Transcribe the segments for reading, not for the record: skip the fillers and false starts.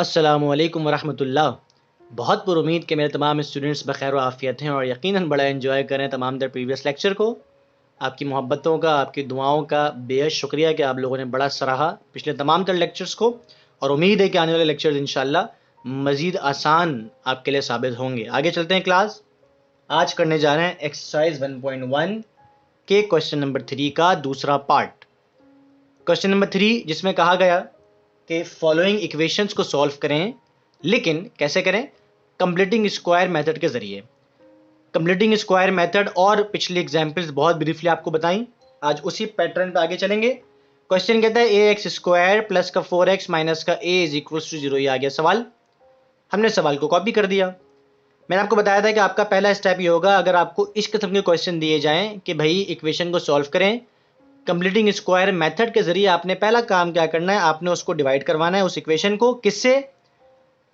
अस्सलामुअलैकुम वरहमतुल्लाह। बहुत पुरुमीद कि मेरे तमाम स्टूडेंट्स बखैर आफ़ियत हैं और यकीनन बड़ा एंजॉय करें तमाम दर प्रीवियस लेक्चर को। आपकी मोहब्बतों का, आपकी दुआओं का बेहद शुक्रिया कि आप लोगों ने बड़ा सराहा पिछले तमाम तर लेक्चर्स को, और उम्मीद है कि आने वाले लेक्चर्स इंशाल्लाह मज़ीद आसान आपके लिए साबित होंगे। आगे चलते हैं क्लास। आज करने जा रहे हैं एक्सरसाइज 1.1 के क्वेश्चन नंबर 3 का दूसरा पार्ट। क्वेश्चन नंबर 3 जिसमें कहा गया कि फॉलोइंग इक्वेशंस को सॉल्व करें, लेकिन कैसे करें? कंप्लीटिंग स्क्वायर मेथड के जरिए। कंप्लीटिंग स्क्वायर मेथड और पिछली एग्जांपल्स बहुत ब्रीफली आपको बताई। आज उसी पैटर्न पे आगे चलेंगे। क्वेश्चन कहता है ए एक्स स्क्वायर प्लस का 4x माइनस का a इज इक्वल टू 0। ये आ गया सवाल। हमने सवाल को कॉपी कर दिया। मैंने आपको बताया था कि आपका पहला स्टेप ये होगा, अगर आपको इस किस्म के क्वेश्चन दिए जाएं कि भाई इक्वेशन को सॉल्व करें कंप्लीटिंग स्क्वायर मेथड के जरिए, आपने पहला काम क्या करना है, आपने उसको डिवाइड करवाना है उस इक्वेशन को। किससे?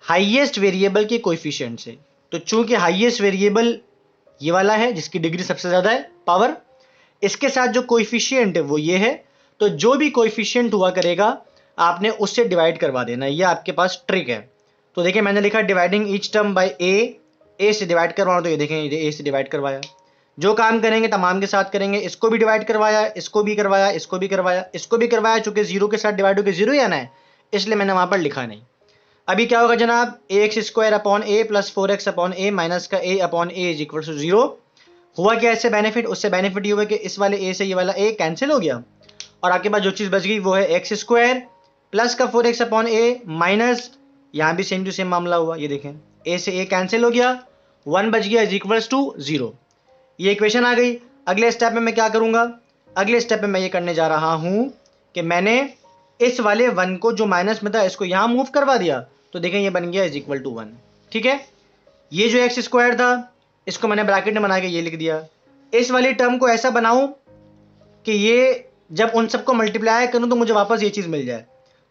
हाईएस्ट वेरिएबल के कोएफिशिएंट से। तो चूंकि हाईएस्ट वेरिएबल ये वाला है जिसकी डिग्री सबसे ज्यादा है, पावर, इसके साथ जो कोएफिशिएंट है वो ये है, तो जो भी कोएफिशिएंट हुआ करेगा आपने उससे डिवाइड करवा देना। ये आपके पास ट्रिक है। तो देखिए मैंने लिखा डिवाइडिंग ईच टर्म बाय ए से डिवाइड करवाना, तो ये देखें ए से डिवाइड करवाया। जो काम करेंगे तमाम के साथ करेंगे। इसको भी डिवाइड करवाया, इसको भी करवाया, इसको भी करवाया, इसको भी करवाया। चूंकि जीरो के साथ डिवाइड होकर जीरो ही आना है, इसलिए मैंने वहां पर लिखा नहीं। अभी क्या होगा जनाब, a x square upon a plus 4x upon a minus का a upon a is equal to 0। हुआ क्या इससे बेनिफिट? उससे बेनिफिट ये हुआ कि इस वाले ए से ये वाला ए कैंसिल हो गया, और आपके पास जो चीज बच गई वो है एक्स स्क्वायर प्लस का 4x अपॉन ए माइनस, यहां भी सेम टू सेम मामला हुआ। ये देखें ए से ए कैंसिल हो गया, 1 बच गया इज इक्वल टू 0। ये इक्वेशन आ गई। अगले स्टेप में मैं क्या करूंगा? अगले स्टेप में मैं ये करने जा रहा हूं कि मैंने इस वाले 1 को जो माइनस में था इसको यहां मूव करवा दिया, तो देखें ये बन गया इज इक्वल टू 1। ठीक है, ये जो एक्स स्क्वायर था इसको मैंने ब्रैकेट में बना के ये लिख दिया। इस वाली टर्म को ऐसा बनाऊं कि ये जब उन सबको मल्टीप्लाई करूं तो मुझे वापस ये चीज मिल जाए।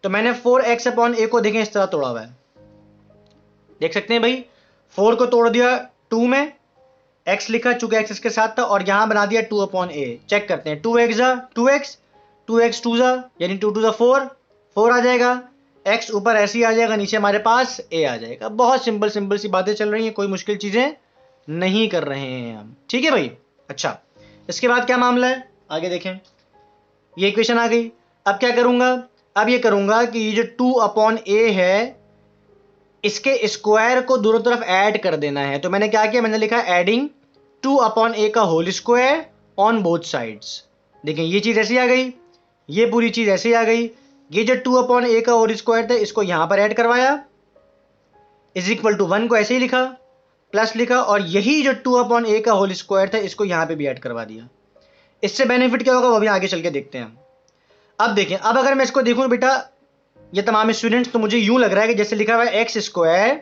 तो मैंने 4x अपॉन ए को देखें इस तरह तोड़ा हुआ है, देख सकते हैं भाई। 4 को तोड़ दिया 2 में, x लिखा चूंकि x इसके साथ था, और यहां बना दिया 2 अपॉन ए। चेक करते हैं, 2x 2x, 2x 2 यानी 2 2 4, 4 आ जाएगा। x ऊपर ऐसे ही आ जाएगा, नीचे हमारे पास a आ जाएगा। बहुत सिंपल सिंपल सी बातें चल रही हैं, कोई मुश्किल चीजें नहीं कर रहे हैं हम। ठीक है भाई। अच्छा, इसके बाद क्या मामला है आगे देखें। ये इक्वेशन आ गई। अब क्या करूंगा? अब ये करूंगा कि ये जो 2 अपॉन ए है इसके स्क्वायर को दोनों तरफ ऐड कर देना है। तो मैंने क्या किया, मैंने लिखा एडिंग 2 अपॉन ए का whole square on both sides. देखें ये चीज ऐसी आ गई, ये पूरी चीज ऐसी आ गई। ये जो 2 अपॉन ए का होल स्क्वायर था इसको यहां पर ऐड करवाया, इज इक्वल टू 1 को ऐसे ही लिखा, प्लस लिखा, और यही जो 2 अपॉन ए का होल स्क्वायर था इसको यहां पे भी ऐड करवा दिया। इससे बेनिफिट क्या होगा वो भी आगे चल के देखते हैं। अब देखें, अब अगर मैं इसको देखूं बेटा, ये तमाम स्टूडेंट्स, तो मुझे यूं लग रहा है कि जैसे लिखा हुआ है x square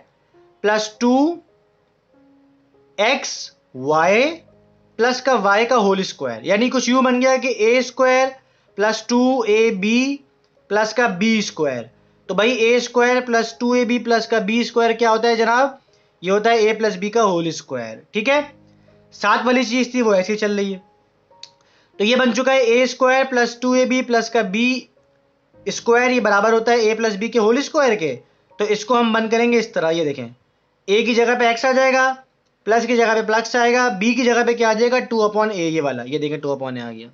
plus 2x y plus का y का होल स्क्वायर, यानी कुछ यूं बन गया कि a square plus 2ab plus का b स्क्वायर। तो भाई a square plus 2ab plus का b स्क्वायर क्या होता है जनाब? ये होता है a प्लस b का होल स्क्वायर। ठीक है, साथ वाली चीज थी वो ऐसी चल रही है। तो ये बन चुका है a square plus 2ab plus का b स्क्वायर, ये बराबर होता है a प्लस बी के होल स्क्वायर के। तो इसको हम बंद करेंगे इस तरह। ये देखें, a की जगह पे x आ जाएगा, प्लस की जगह पे प्लस आएगा, b की जगह पे क्या आ जाएगा 2 अपॉन ए, ये वाला। ये देखें 2 अपॉन ए आ गया,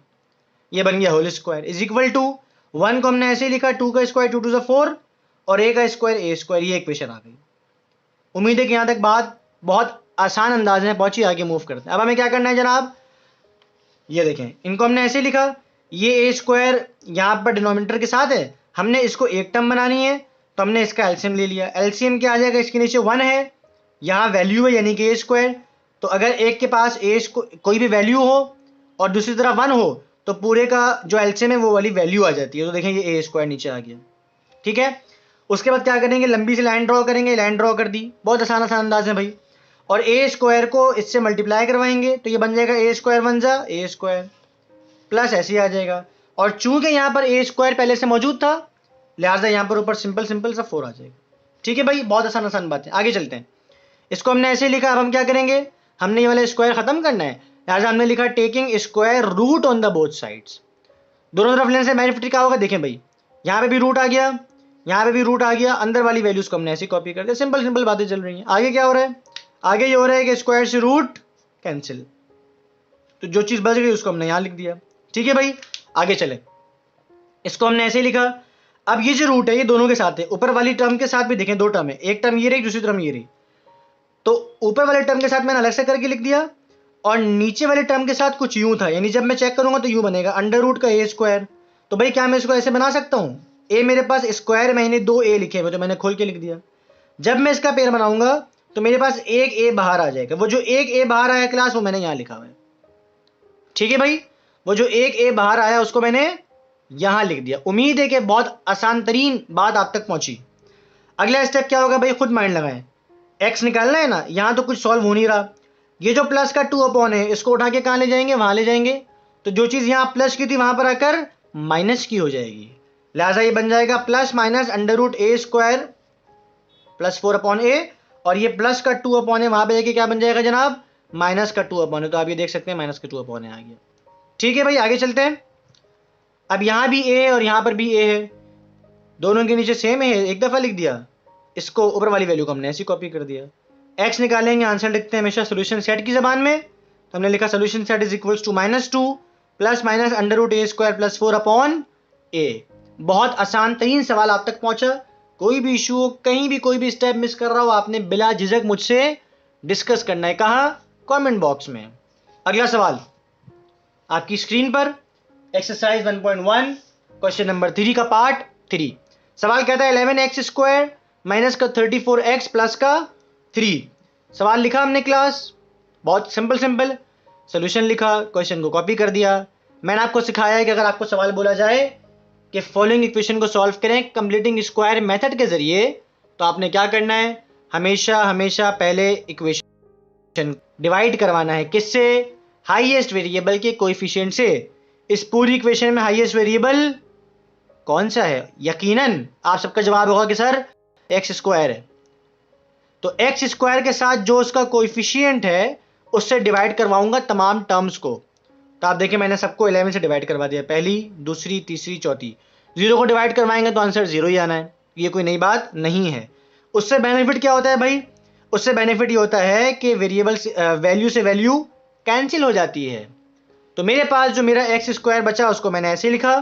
ये बन गया whole square is equal to 1 को हमने ऐसे ही लिखा, 2 का स्क्वायर 2 2 4, और a का स्क्वायर a स्क्वायर। ये इक्वेशन आ गई। उम्मीद है कि यहां तक बात बहुत आसान अंदाज में पहुंची। आगे मूव करते हैं। अब हमें क्या करना है जनाब, ये देखें, इनको हमने ऐसे लिखा, ये ए स्क्वायर यहां पर डिनोमिनेटर के साथ है, हमने इसको एक टर्म बनानी है, तो हमने इसका एलसीएम ले लिया। एलसीएम क्या आ जाएगा, इसके नीचे 1 है, यहां वैल्यू है यानी कि ए स्क्वायर। तो अगर एक के पास कोई भी वैल्यू हो और दूसरी तरफ 1 हो तो पूरे का जो एलसीएम है वो वाली वैल्यू आ जाती है। तो देखें ये ए स्क्वायर नीचे आ गया। ठीक है, उसके बाद क्या करेंगे, लंबी सी लाइन ड्रॉ करेंगे। लाइन ड्रॉ कर दी, बहुत आसान आसान अंदाज है भाई। और ए स्क्वायर को इससे मल्टीप्लाई करवाएंगे, तो ये बन जाएगा ए स्क्वायर 1 जा ए स्क्वायर, प्लस ऐसे ही आ जाएगा। और चूंकि यहां पर ए स्क्वायर पहले से मौजूद था, लिहाजा यहां पर ऊपर सिंपल सिंपल सा 4 आ जाएगा। ठीक है भाई, बहुत आसान आसान बात है। आगे चलते हैं। इसको हमने ऐसे लिखा, अब हम क्या करेंगे, हमने ये वाला स्क्वायर खत्म करना है, लिहाजा हमने लिखा taking square root on the both sides. दोनों तरफ लेने से बेनिफिट क्या होगा, देखें भाई, यहां पे भी रूट आ गया, यहाँ पे भी रूट आ गया, अंदर वाली वैल्यूज को हमने ऐसे कॉपी कर दिया। सिंपल सिंपल बातें चल रही हैं। आगे क्या हो रहा है, आगे ये हो रहा है कि स्क्वायर से रूट कैंसिल, तो जो चीज बच गई उसको हमने यहाँ लिख दिया। ठीक है भाई, आगे चले, इसको हमने ऐसे ही लिखा। अब ये जो रूट है ये दोनों के साथ है, ऊपर वाली टर्म के साथ भी देखें दो टर्म है, एक टर्म ये रही दूसरी टर्म ये रही, तो ऊपर वाले टर्म के साथ मैंने अलग से करके लिख दिया, और नीचे वाले टर्म के साथ कुछ यूं था, यानी जब मैं चेक करूंगा तो यूं बनेगा अंडर रूट का ए स्क्वायर। तो भाई क्या मैं इसको ऐसे बना सकता हूं, ए मेरे पास स्क्वायर मैंने दो ए लिखे हुए तो मैंने खोल के लिख दिया। जब मैं इसका पेयर बनाऊंगा तो मेरे पास एक ए बाहर आ जाएगा, वो जो एक ए बाहर आया क्लास वो मैंने यहां लिखा हुआ है। ठीक है भाई, वो जो एक ए बाहर आया उसको मैंने यहां लिख दिया। उम्मीद है कि बहुत आसान तरीन बात आप तक पहुंची। अगला स्टेप क्या होगा भाई, खुद माइंड लगाएं। एक्स निकालना है ना, यहां तो कुछ सॉल्व हो नहीं रहा, ये जो प्लस का 2 अपॉन है इसको उठा के कहां ले जाएंगे, वहां ले जाएंगे, तो जो चीज यहां प्लस की थी वहां पर आकर माइनस की हो जाएगी। लिहाजा ये बन जाएगा plus minus under root a square plus 4 upon ए, और ये प्लस का 2 अपॉन है वहां पे जाके क्या बन जाएगा जनाब, माइनस का 2 अपॉन है। तो आप ये देख सकते हैं माइनस का 2 अपॉन है आ गया। ठीक है भाई, आगे चलते हैं। अब यहां भी ए है और यहां पर भी ए है, दोनों के नीचे सेम है, एक दफा लिख दिया, इसको ऊपर वाली वैल्यू को हमने ऐसी कॉपी कर दिया। एक्स निकालेंगे, आंसर लिखते हैं हमेशा सोल्यूशन सेट की जबान में, तो हमने लिखा solution set is equals to -2 plus minus under root a square plus 4 upon a. बहुत आसान तरीन सवाल आप तक पहुंचा। कोई भी इशू हो, कहीं भी कोई भी स्टेप मिस कर रहा हो, आपने बिला झिझक मुझसे डिस्कस करना है। कहां, कमेंट बॉक्स में। अगला सवाल आपकी स्क्रीन पर, एक्सरसाइज 1.1 क्वेश्चन नंबर 3 का पार्ट 3। सवाल कहता है 11x स्क्वायर माइनस का 34x प्लस का 3। सवाल लिखा हमने क्लास, बहुत सिंपल सिंपल सोल्यूशन लिखा, क्वेश्चन को कॉपी कर दिया। मैंने आपको सिखाया है कि अगर आपको सवाल बोला जाए कि फॉलोइंग इक्वेशन को सॉल्व करें कंप्लीटिंग स्क्वायर मेथड के जरिए, तो आपने क्या करना है, हमेशा हमेशा पहले इक्वेशन डिवाइड करवाना है, किससे, हाईएस्ट वेरिएबल के कोएफिशिएंट से। इस पूरी इक्वेशन में हाईएस्ट वेरिएबल कौन सा है, यकीनन आप सबका जवाब होगा कि सर एक्स स्क्वायर है। तो एक्स स्क्वायर के साथ जो उसका कोएफिशिएंट है उससे डिवाइड करवाऊंगा तमाम टर्म्स को। तो आप देखिए मैंने सबको 11 से डिवाइड करवा दिया, पहली दूसरी तीसरी चौथी। 0 को डिवाइड करवाएंगे तो आंसर 0 ही आना है, ये कोई नई बात नहीं है। उससे बेनिफिट क्या होता है भाई, उससे बेनिफिट ये होता है कि वेरिएबल वैल्यू से वैल्यू कैंसिल हो जाती है। तो मेरे पास जो मेरा एक्स स्क्वायर बचा उसको मैंने ऐसे लिखा,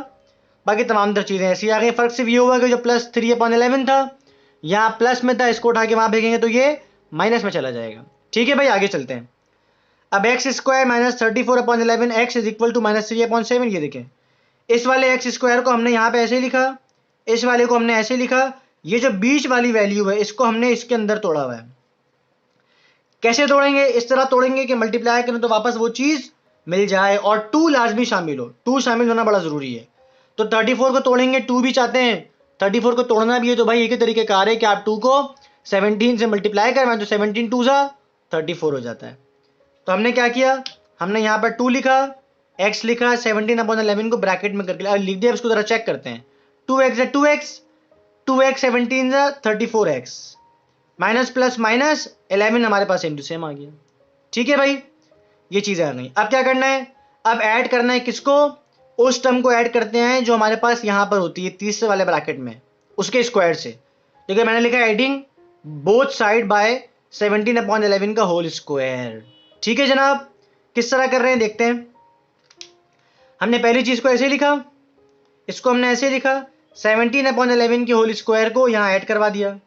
बाकी तमाम तर चीजें ऐसी आ गई। फर्क सिर्फ ये हुआ कि जो प्लस 3/11 था यहाँ प्लस में था, इसको उठा के वहां भेजेंगे तो ये माइनस में चला जाएगा। ठीक है भाई, आगे चलते हैं। अब X square minus 34/11 X is equal to -3/7। ये देखें, इस वाले एक्स स्क्वायर को हमने यहाँ पे ऐसे लिखा, इस वाले को हमने ऐसे लिखा, ये जो बीच वाली वैल्यू है इसको हमने इसके अंदर तोड़ा हुआ है। कैसे तोड़ेंगे, इस तरह तोड़ेंगे कि मल्टीप्लाई करें तो वापस वो चीज मिल जाए, और 2 लाजमी शामिल हो, 2 शामिल होना बड़ा जरूरी है। तो 34 को तोड़ेंगे, 2 भी चाहते हैं, 34 को तोड़ना भी है, तो भाई एक ही तरीके कार है कि आप 2 को 17 से मल्टीप्लाई करवाएं तो 17 2 सा 34 हो जाता है। तो हमने क्या किया, हमने यहाँ पर 2 लिखा, x लिखा, 17/11 को ब्रैकेट में करके लिख दिया। इसको जरा चेक करते हैं, 2x है 2x, 2x 17 है 34x, माइनस प्लस माइनस 11 हमारे पास सेम टू सेम आ गया। ठीक है भाई, ये चीज़ें आ गई। अब क्या करना है, अब ऐड करना है किसको, उस टर्म को ऐड करते हैं जो हमारे पास यहाँ पर होती है तीसरे वाले ब्रैकेट में, उसके स्क्वायर से। देखिए मैंने लिखा एडिंग बोथ साइड बाय 17/11 का होल स्क्वायर। ठीक है जनाब, किस तरह कर रहे हैं देखते हैं। हमने पहली चीज को ऐसे लिखा, इसको हमने ऐसे लिखा, 17/11 के होल स्क्वायर को यहाँ ऐड करवा दिया,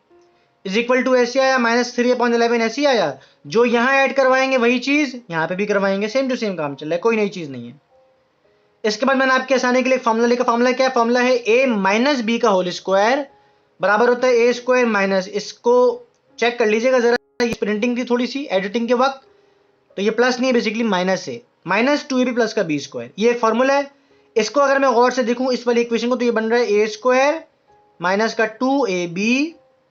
इज इक्वल टू ऐसे आया, -3/11 ऐसे ही आया। जो यहाँ ऐड करवाएंगे वही चीज यहाँ पे भी करवाएंगे, सेम टू सेम काम चल रहा है, कोई नई चीज नहीं है। इसके बाद मैंने आपके आसानी के लिए फॉर्मूला लिखा। फॉर्मूला क्या है, फॉर्मूला है a माइनस बी का होल स्क्वायर बराबर होता है a स्क्वायर माइनस, इसको चेक कर लीजिएगा जरा, ये प्रिंटिंग थी थोड़ी सी एडिटिंग के वक्त, तो ये प्लस नहीं है बेसिकली माइनस है, -2ab प्लस का बी स्क्वायर, ये एक फॉर्मूला है। इसको अगर मैं गौर से देखूं इस वाली इक्वेशन को, तो ये बन रहा है a स्क्वायर माइनस का 2ab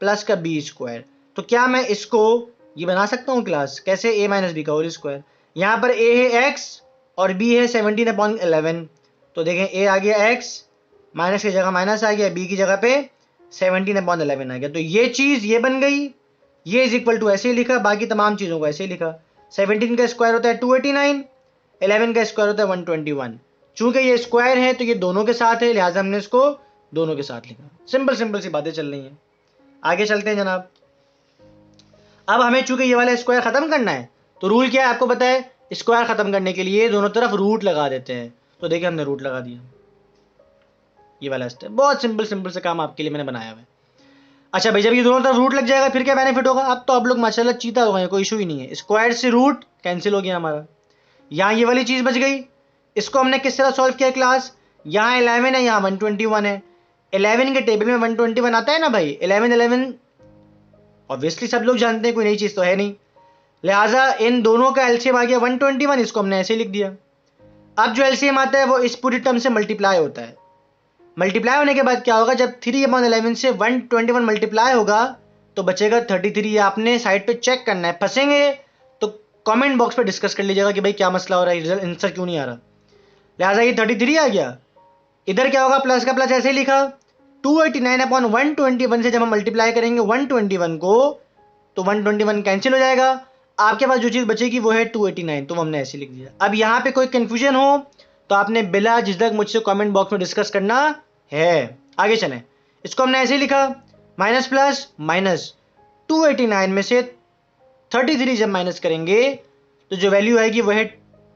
प्लस का बी स्क्वायर। तो क्या मैं इसको ये बना सकता हूँ क्लास, कैसे, a माइनस बी का होल स्क्वायर। यहाँ पर a है x और b है 17/11, तो देखें a आ गया x, माइनस की जगह माइनस आ गया, b की जगह पे 17/11 आ गया। तो ये चीज ये बन गई, ये इज इक्वल टू ऐसे ही लिखा, बाकी तमाम चीजों को ऐसे ही लिखा। 17 का स्क्वायर होता है 289, 11 का स्क्वायर होता है 121। चूंकि ये स्क्वायर है तो ये दोनों के साथ है, लिहाजा हमने इसको दोनों के साथ लिखा। सिंपल सिंपल सी बातें चल रही हैं। आगे चलते हैं जनाब। अब हमें चूंकि ये वाला स्क्वायर खत्म करना है तो रूल क्या है आपको पता है, स्क्वायर खत्म करने के लिए दोनों तरफ रूट लगा देते हैं। तो देखिए हमने रूट लगा दिया, ये वाला स्टेप बहुत सिंपल सिंपल से काम आपके लिए मैंने बनाया हुआ है। अच्छा भाई, जब ये दोनों तरफ रूट लग जाएगा फिर क्या बेनिफिट होगा, अब तो आप लोग माशाल्लाह चीता हो गए, कोई इशू ही नहीं है। स्क्वायर से रूट कैंसिल हो गया हमारा, यहाँ ये वाली चीज बच गई। इसको हमने किस तरह सॉल्व किया क्लास, यहाँ 11 है, यहाँ 121 है। 11 के टेबल में 121 आता है ना भाई, 11 ऑब्वियसली सब लोग जानते हैं, कोई नई चीज तो है नहीं। लिहाजा इन दोनों का एलसीएम आ गया 121, इसको हमने ऐसे लिख दिया। अब जो एलसीएम आता है वो इस पूरी टर्म से मल्टीप्लाई होता है। मल्टीप्लाई होने के बाद क्या होगा, जब 3/11 से 121 मल्टीप्लाई होगा तो बचेगा 33। आपने साइड पे चेक करना है, फंसेंगे तो कमेंट बॉक्स पे डिस्कस कर लीजिएगा कि भाई क्या मसला हो रहा है, रिजल्ट आंसर क्यों नहीं आ रहा। लिहाजा ये 33 आ गया। इधर क्या होगा, प्लस का प्लस ऐसे ही लिखा, 289/121 से जब हम मल्टीप्लाई करेंगे 121 को तो 121 कैंसिल हो जाएगा। आपके पास जो चीज़ बचेगी वो है 289, तो हमने ऐसे लिख दिया। अब यहाँ पे कोई कंफ्यूजन हो तो आपने बिला झिझक मुझसे कमेंट बॉक्स में डिस्कस करना है। आगे चलें, इसको हमने ऐसे ही लिखा, माइनस प्लस माइनस 289 में से 33 जब माइनस करेंगे तो जो वैल्यू आएगी वो है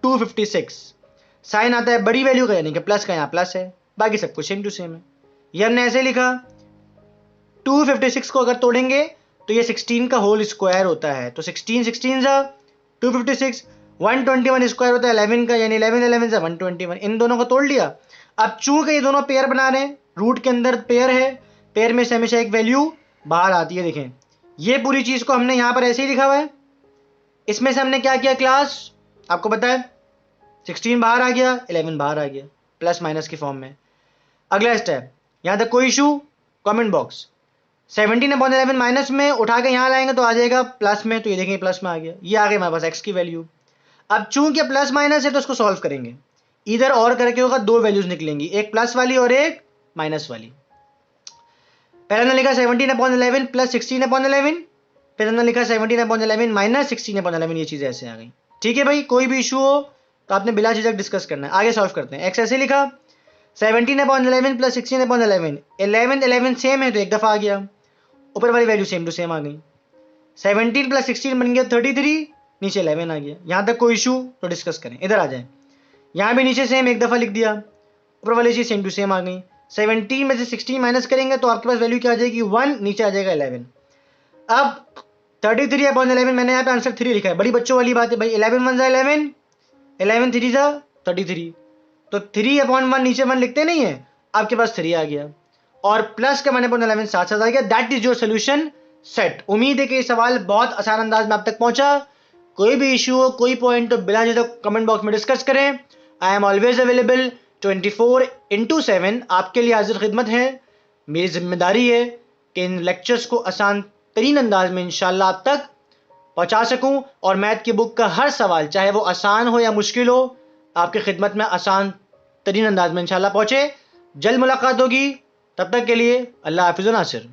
256। साइन आता है बड़ी वैल्यू का, यानी कि प्लस का, यहाँ प्लस है, बाकी सब कुछ सेम टू सेम है। ये हमने ऐसे लिखा। 256 को अगर तोड़ेंगे तो ये 16 का होल स्क्वायर होता है, तो 16 जा 256, 121 स्क्वायर होता है 11 का, यानी 11 से 121। इन दोनों को तोड़ लिया। अब चूंकि ये दोनों पेयर बना रहे हैं, रूट के अंदर पेयर है, पेयर में से हमेशा एक वैल्यू बाहर आती है। देखें ये पूरी चीज को हमने यहां पर ऐसे ही लिखा हुआ है। इसमें से हमने क्या किया क्लास, आपको पता है 16 बाहर आ गया, 11 बाहर आ गया, प्लस माइनस की फॉर्म में। अगला स्टेप, यहां तक कोई इशू, कमेंट बॉक्स 17/11 माइनस में उठा के यहां लाएंगे तो आ जाएगा प्लस में, तो ये देखें प्लस में आ गया, ये आ गया हमारे पास एक्स की वैल्यू। अब चूंकि प्लस माइनस है तो इसको सॉल्व करेंगे, इधर और करके होगा, दो वैल्यूज निकलेंगी, एक प्लस वाली और एक माइनस वाली। पहले हमने लिखा 17/11 प्लस 16/11, फिर हमने लिखा 17/11 माइनस 16/11, ये चीजें ऐसे आ गई। ठीक है भाई, कोई भी इशू हो तो आपने बिला झिझक डिस्कस करना है। आगे सॉल्व करते हैं। एक्स ऐसे लिखा, 17/11 प्लस 16/11, 11 सेम है तो एक दफा आ गया, ऊपर वाली वैल्यू सेम टू सेम आ गई। 17 प्लस 16 बन गया 33, नीचे 11 आ गया। यहां तक कोई इशू तो डिस्कस करें, इधर आ जाए। यहां भी नीचे सेम एक दफा लिख दिया, ऊपर वाली चीज सेम टू सेम आ गई। 17 में से 16 माइनस करेंगे तो आपके पास वैल्यू क्या आ जाएगी, 1, नीचे आ जाएगा 11। अब 33/11 मैंने यहाँ पे आंसर 3 लिखा है, बड़ी बच्चों वाली बात है भाई। 11 1 जा 11, 11 3 जा 33, तो 3/1 नीचे 1 लिखते नहीं है, आपके पास 3 आ गया और प्लस का 1/11 साथ साथ आ गया। That is your solution set. उम्मीद है कि ये सवाल बहुत आसान अंदाज में आप तक पहुंचा। कोई भी इशू हो, कोई पॉइंट हो, बिला झिझक कमेंट बॉक्स में डिस्कस करें। आई एम ऑलवेज अवेलेबल 24/7, आपके लिए हाजिर खिदमत है। मेरी जिम्मेदारी है कि इन लेक्चर्स को आसान तरीन अंदाज में इंशाल्लाह आप तक पहुंचा सकूं और मैथ की बुक का हर सवाल, चाहे वो आसान हो या मुश्किल हो, आपकी खिदमत में आसान तरीन अंदाज में इंशाल्लाह पहुंचे। जल्द मुलाकात होगी, तब तक के लिए अल्लाह हाफिज़ व नासिर।